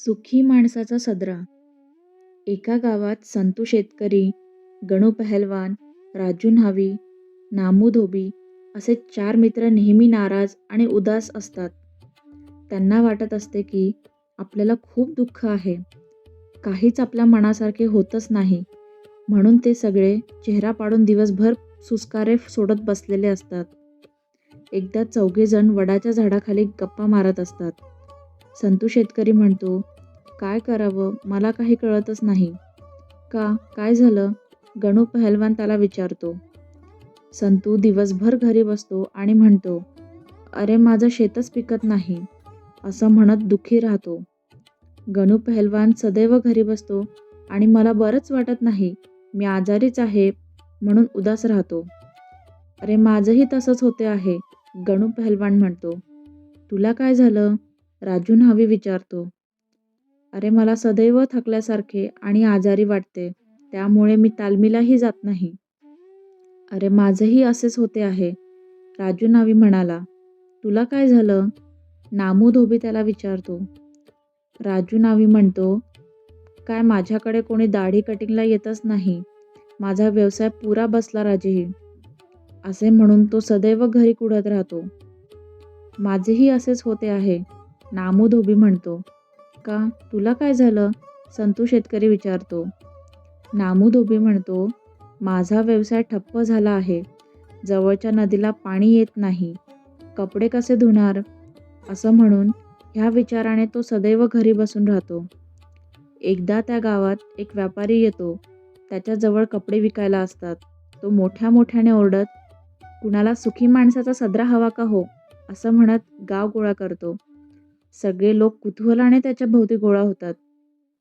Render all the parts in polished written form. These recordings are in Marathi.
सुखी माणसाचा सदरा. एका गावात संतू शेतकरी, गणू पहलवान, राजू न्हावी, नामू धोबी असे 4 मित्र नेहमी नाराज आणि उदास असतात. त्यांना वाटत असते की आपल्याला खूप दुःख आहे. काहीच आपल्या मनासारखे होतच नाही. म्हणून ते सगळे चेहरा पाडून दिवसभर सुस्कारे सोडत बसलेले असतात. एकदा चौघेजण वडाच्या झाडाखाली गप्पा मारत असतात. संतू शेतकरी म्हणतो, "काय करावं मला काही कळतच नाही." "का? काय झालं?" गणू पहलवान त्याला विचारतो. संतू दिवसभर घरी बसतो आणि म्हणतो, "अरे माझं शेतच पिकत नाही." असं म्हणत दुःखी राहतो. गणू पहलवान सदैव घरी बसतो आणि "मला बरंच वाटत नाही, मी आजारीच आहे." म्हणून उदास राहतो. "अरे माझंही तसंच होते आहे." गणू पहलवान म्हणतो. "तुला काय झालं?" राजू न्हावी विचारतो. "अरे मला सदैव थकल्यासारखे आणि आजारी वाटते, त्यामुळे मी तालमीलाही जात नाही." "अरे माझंही असेच होते आहे." राजू न्हावी म्हणाला. "तुला काय झालं?" नामू धोबी त्याला विचारतो. राजू न्हावी म्हणतो, "काय माझ्याकडे कोणी दाढी कटिंगला येतच नाही. माझा व्यवसाय पुरा बसला राजेही." असे म्हणून तो सदैव घरी कुढत राहतो. "माझेही असेच होते आहे." नामू धोबी म्हणतो. "का? तुला काय झालं?" संतू शेतकरी विचारतो. नामू धोबी म्हणतो, "माझा व्यवसाय ठप्प झाला आहे. जवळच्या नदीला पाणी येत नाही. कपडे कसे धुणार?" असं म्हणून ह्या विचाराने तो सदैव घरी बसून राहतो. एकदा त्या गावात एक व्यापारी येतो. त्याच्याजवळ कपडे विकायला असतात. तो मोठ्या मोठ्याने ओरडत, "कुणाला सुखी माणसाचा सदरा हवा का हो?" असं म्हणत गाव गोळा करतो. सगळे लोक कुतूहलाने त्याच्या भोवती गोळा होतात.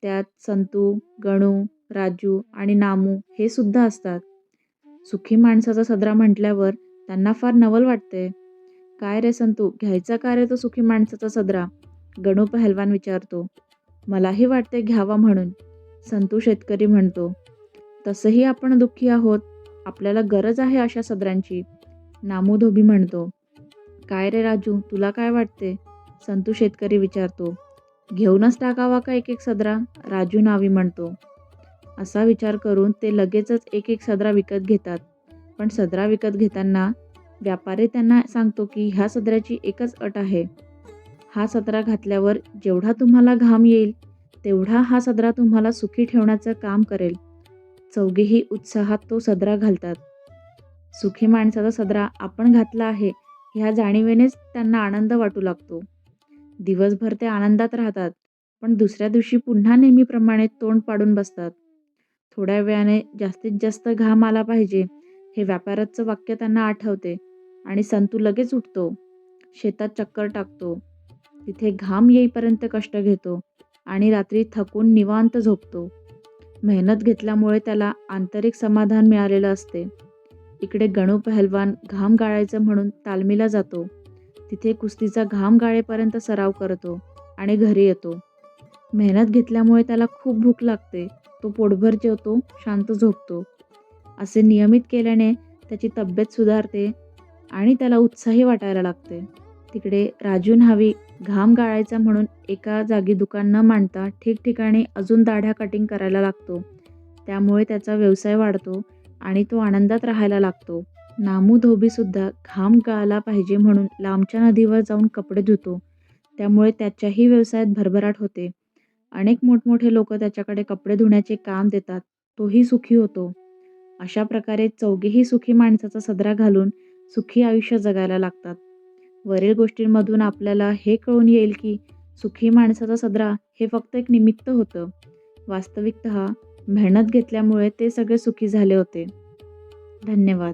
त्यात संतू, गणू, राजू आणि नामू हे सुद्धा असतात. सुखी माणसाचा सदरा म्हटल्यावर त्यांना फार नवल वाटते. "काय रे संतू, घ्यायचा का रे तो सुखी माणसाचा सदरा?" गणू पहलवान विचारतो. "मलाही वाटते घ्यावा म्हणून." संतू शेतकरी म्हणतो. "तसंही आपण दुःखी आहोत. आपल्याला गरज आहे अशा सदऱ्यांची." नामू धोबी म्हणतो. "काय रे राजू, तुला काय वाटते?" संतू शेतकरी विचारतो. "घेऊनच टाकावा का एक एक सदरा?" राजू न्हावी म्हणतो. असा विचार करून ते लगेचच एक एक सदरा विकत घेतात. पण सदरा विकत घेताना व्यापारी त्यांना सांगतो की ह्या सदऱ्याची एकच अट आहे. हा सदरा घातल्यावर जेवढा तुम्हाला घाम येईल तेवढा हा सदरा तुम्हाला सुखी ठेवण्याचं काम करेल. चौघेही उत्साहात तो सदरा घालतात. सुखी माणसाचा सदरा आपण घातला आहे ह्या जाणीवेनेच त्यांना आनंद वाटू लागतो. दिवसभर ते आनंदात राहतात, पण दुसऱ्या दिवशी पुन्हा नेहमीप्रमाणे तोंड पाडून बसतात. थोड्या वेळाने जास्तीत जास्त घाम आला पाहिजे हे व्यापाऱ्याचं वाक्य त्यांना आठवते आणि संतू लगेच उठतो. शेतात चक्कर टाकतो. तिथे घाम येईपर्यंत कष्ट घेतो आणि रात्री थकून निवांत झोपतो. मेहनत घेतल्यामुळे त्याला आंतरिक समाधान मिळालेलं असते. इकडे गणू पहलवान घाम गाळायचं म्हणून तालमीला जातो. तिथे कुस्तीचा घाम गाळेपर्यंत सराव करतो आणि घरी येतो. मेहनत घेतल्यामुळे त्याला खूप भूक लागते. तो पोटभर जेवतो, शांत झोपतो. असे नियमित केल्याने त्याची तब्येत सुधारते आणि त्याला उत्साही वाटायला लागते. तिकडे राजू न्हावी घाम गाळायचा म्हणून एका जागी दुकान न मांडता ठिकठिकाणी अजून दाढ्या कटिंग करायला लागतो. त्यामुळे त्याचा व्यवसाय वाढतो आणि तो आनंदात राहायला लागतो. नामू धोबीसुद्धा घाम गाळला पाहिजे म्हणून लांबच्या नदीवर जाऊन कपडे धुतो. त्यामुळे त्याच्याही व्यवसायात भरभराट होते. अनेक मोठमोठे लोक त्याच्याकडे कपडे धुण्याचे काम देतात. तोही सुखी होतो. अशा प्रकारे चौघेही सुखी माणसाचा सदरा घालून सुखी आयुष्य जगायला लागतात. वरील गोष्टींमधून आपल्याला हे कळून येईल की सुखी माणसाचा सदरा हे फक्त एक निमित्त होतं. वास्तविकतः मेहनत घेतल्यामुळे ते सगळे सुखी झाले होते. धन्यवाद.